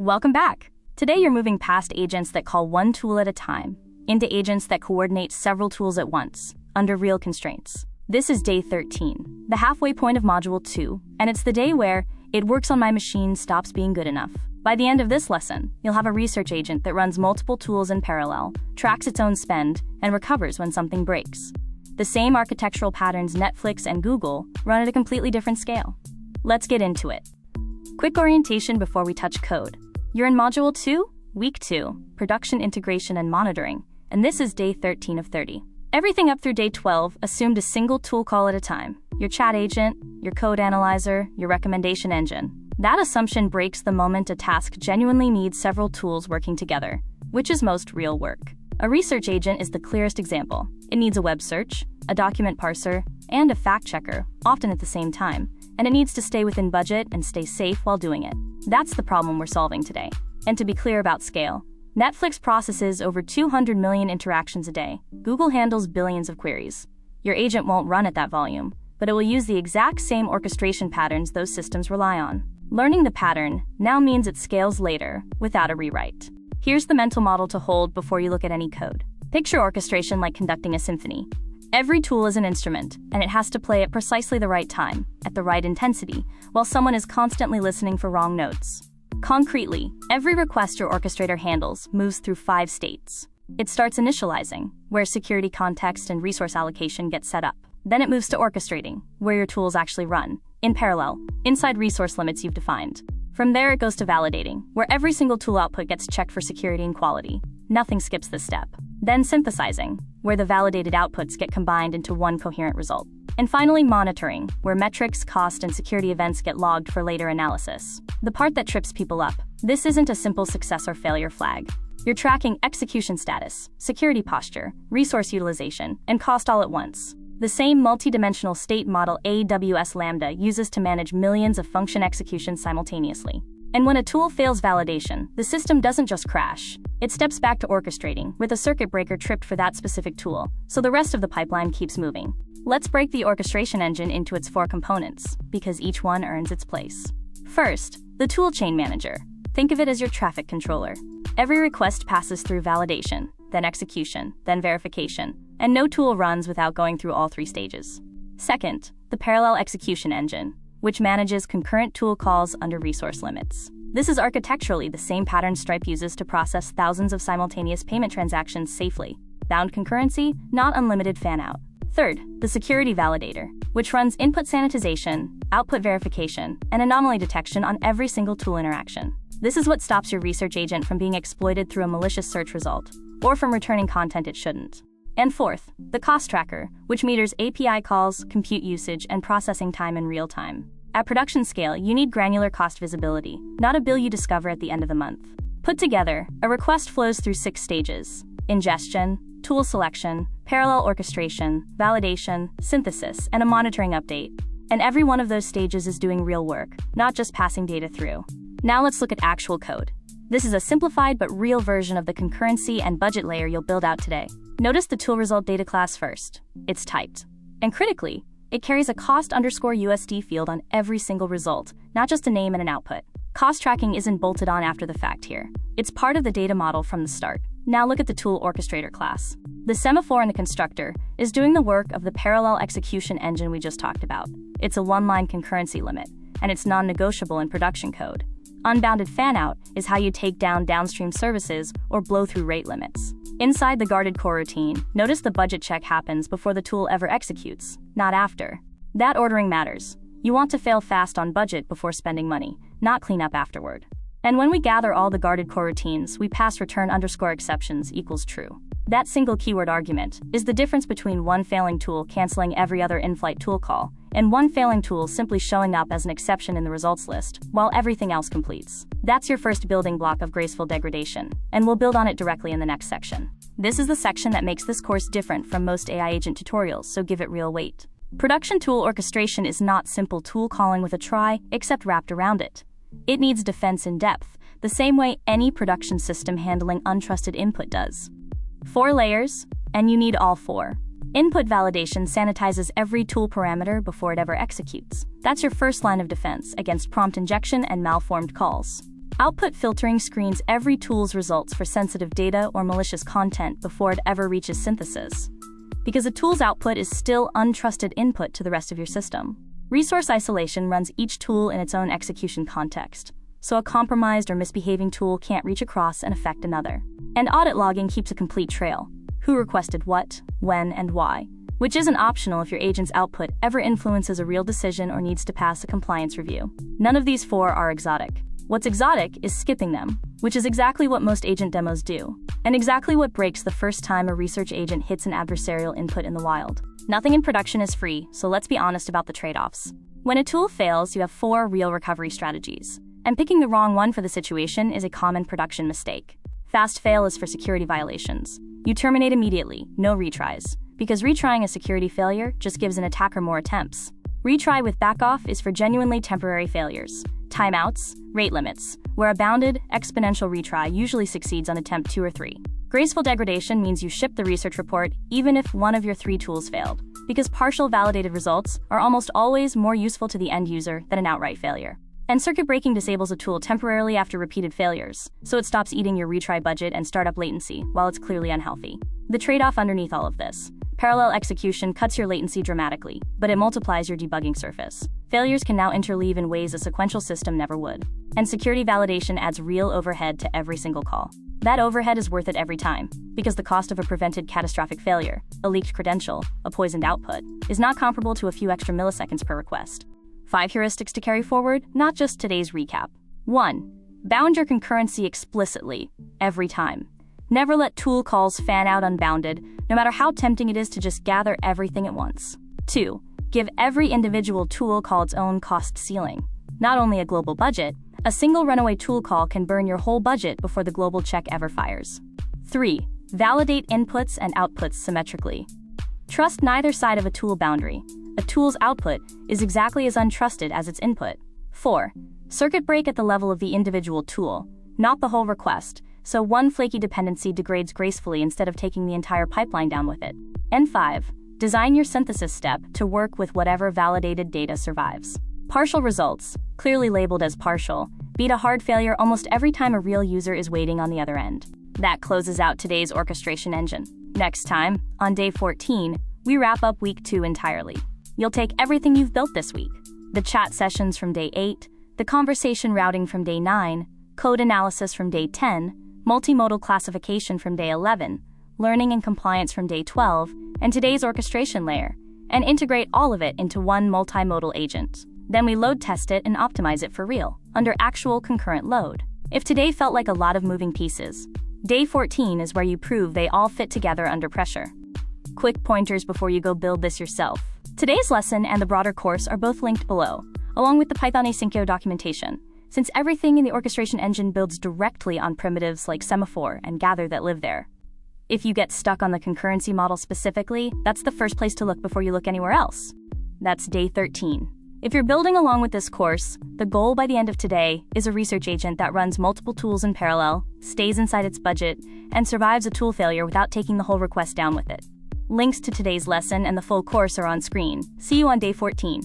Welcome back. Today you're moving past agents that call one tool at a time into agents that coordinate several tools at once, under real constraints. This is day 13, the halfway point of Module 2, and it's the day where "it works on my machine" stops being good enough. By the end of this lesson, you'll have a research agent that runs multiple tools in parallel, tracks its own spend, and recovers when something breaks. The same architectural patterns Netflix and Google run at a completely different scale. Let's get into it. Quick orientation before we touch code. You're in Module 2, Week 2, Production Integration and Monitoring, and this is day 13 of 30. Everything up through day 12 assumed a single tool call at a time: your chat agent, your code analyzer, your recommendation engine. That assumption breaks the moment a task genuinely needs several tools working together, which is most real work. A research agent is the clearest example. It needs a web search, a document parser, and a fact checker, often at the same time, and it needs to stay within budget and stay safe while doing it. That's the problem we're solving today. And to be clear about scale, Netflix processes over 200 million interactions a day. Google handles billions of queries. Your agent won't run at that volume, but it will use the exact same orchestration patterns those systems rely on. Learning the pattern now means it scales later without a rewrite. Here's the mental model to hold before you look at any code. Picture orchestration like conducting a symphony. Every tool is an instrument, and it has to play at precisely the right time, at the right intensity, while someone is constantly listening for wrong notes. Concretely, every request your orchestrator handles moves through 5 states. It starts initializing, where security context and resource allocation get set up. Then it moves to orchestrating, where your tools actually run, in parallel, inside resource limits you've defined. From there it goes to validating, where every single tool output gets checked for security and quality. Nothing skips this step. Then synthesizing, where the validated outputs get combined into one coherent result. And finally monitoring, where metrics, cost, and security events get logged for later analysis. The part that trips people up: this isn't a simple success or failure flag. You're tracking execution status, security posture, resource utilization, and cost all at once. The same multi-dimensional state model AWS Lambda uses to manage millions of function executions simultaneously. And when a tool fails validation, the system doesn't just crash. It steps back to orchestrating, with a circuit breaker tripped for that specific tool, so the rest of the pipeline keeps moving. Let's break the orchestration engine into its 4 components, because each one earns its place. First, the toolchain manager. Think of it as your traffic controller. Every request passes through validation, then execution, then verification, and no tool runs without going through all 3 stages. Second, the parallel execution engine, which manages concurrent tool calls under resource limits. This is architecturally the same pattern Stripe uses to process thousands of simultaneous payment transactions safely. Bound concurrency, not unlimited fan-out. Third, the security validator, which runs input sanitization, output verification, and anomaly detection on every single tool interaction. This is what stops your research agent from being exploited through a malicious search result, or from returning content it shouldn't. And fourth, the cost tracker, which meters API calls, compute usage, and processing time in real time. At production scale, you need granular cost visibility, not a bill you discover at the end of the month. Put together, a request flows through 6 stages: ingestion, tool selection, parallel orchestration, validation, synthesis, and a monitoring update. And every one of those stages is doing real work, not just passing data through. Now let's look at actual code. This is a simplified but real version of the concurrency and budget layer you'll build out today. Notice the tool result data class first. It's typed. And critically, it carries a cost_USD field on every single result, not just a name and an output. Cost tracking isn't bolted on after the fact here. It's part of the data model from the start. Now look at the tool orchestrator class. The semaphore in the constructor is doing the work of the parallel execution engine we just talked about. It's a 1-line concurrency limit, and it's non-negotiable in production code. Unbounded fan-out is how you take down downstream services or blow through rate limits. Inside the guarded coroutine, notice the budget check happens before the tool ever executes, not after. That ordering matters. You want to fail fast on budget before spending money, not clean up afterward. And when we gather all the guarded coroutines, we pass return_exceptions equals true. That single keyword argument is the difference between one failing tool canceling every other in-flight tool call, and one failing tool simply showing up as an exception in the results list, while everything else completes. That's your first building block of graceful degradation, and we'll build on it directly in the next section. This is the section that makes this course different from most AI agent tutorials, so give it real weight. Production tool orchestration is not simple tool calling with a try, except wrapped around it. It needs defense in depth, the same way any production system handling untrusted input does. 4 layers, and you need all 4. Input validation sanitizes every tool parameter before it ever executes. That's your first line of defense against prompt injection and malformed calls. Output filtering screens every tool's results for sensitive data or malicious content before it ever reaches synthesis, because a tool's output is still untrusted input to the rest of your system. Resource isolation runs each tool in its own execution context, so a compromised or misbehaving tool can't reach across and affect another. And audit logging keeps a complete trail: who requested what, when, and why, which isn't optional if your agent's output ever influences a real decision or needs to pass a compliance review. None of these four are exotic. What's exotic is skipping them, which is exactly what most agent demos do, and exactly what breaks the first time a research agent hits an adversarial input in the wild. Nothing in production is free, so let's be honest about the trade-offs. When a tool fails, you have 4 real recovery strategies, and picking the wrong one for the situation is a common production mistake. Fast fail is for security violations. You terminate immediately, no retries, because retrying a security failure just gives an attacker more attempts. Retry with backoff is for genuinely temporary failures, timeouts, rate limits, where a bounded, exponential retry usually succeeds on attempt 2 or 3. Graceful degradation means you ship the research report even if one of your 3 tools failed, because partial validated results are almost always more useful to the end user than an outright failure. And circuit breaking disables a tool temporarily after repeated failures, so it stops eating your retry budget and startup latency while it's clearly unhealthy. The trade-off underneath all of this: parallel execution cuts your latency dramatically, but it multiplies your debugging surface. Failures can now interleave in ways a sequential system never would. And security validation adds real overhead to every single call. That overhead is worth it every time, because the cost of a prevented catastrophic failure, a leaked credential, a poisoned output, is not comparable to a few extra milliseconds per request. 5 heuristics to carry forward, not just today's recap. 1. Bound your concurrency explicitly, every time. Never let tool calls fan out unbounded, no matter how tempting it is to just gather everything at once. 2. Give every individual tool call its own cost ceiling. Not only a global budget, a single runaway tool call can burn your whole budget before the global check ever fires. 3. Validate inputs and outputs symmetrically. Trust neither side of a tool boundary. A tool's output is exactly as untrusted as its input. 4. Circuit break at the level of the individual tool, not the whole request, so one flaky dependency degrades gracefully instead of taking the entire pipeline down with it. And 5. Design your synthesis step to work with whatever validated data survives. Partial results, clearly labeled as partial, beat a hard failure almost every time a real user is waiting on the other end. That closes out today's orchestration engine. Next time, on day 14, we wrap up week 2 entirely. You'll take everything you've built this week: the chat sessions from day 8, the conversation routing from day 9, code analysis from day 10, multimodal classification from day 11, learning and compliance from day 12, and today's orchestration layer, and integrate all of it into one multimodal agent. Then we load test it and optimize it for real, under actual concurrent load. If today felt like a lot of moving pieces, day 14 is where you prove they all fit together under pressure. Quick pointers before you go build this yourself. Today's lesson and the broader course are both linked below, along with the Python asyncio documentation, since everything in the orchestration engine builds directly on primitives like semaphore and gather that live there. If you get stuck on the concurrency model specifically, that's the first place to look before you look anywhere else. That's day 13. If you're building along with this course, the goal by the end of today is a research agent that runs multiple tools in parallel, stays inside its budget, and survives a tool failure without taking the whole request down with it. Links to today's lesson and the full course are on screen. See you on day 14.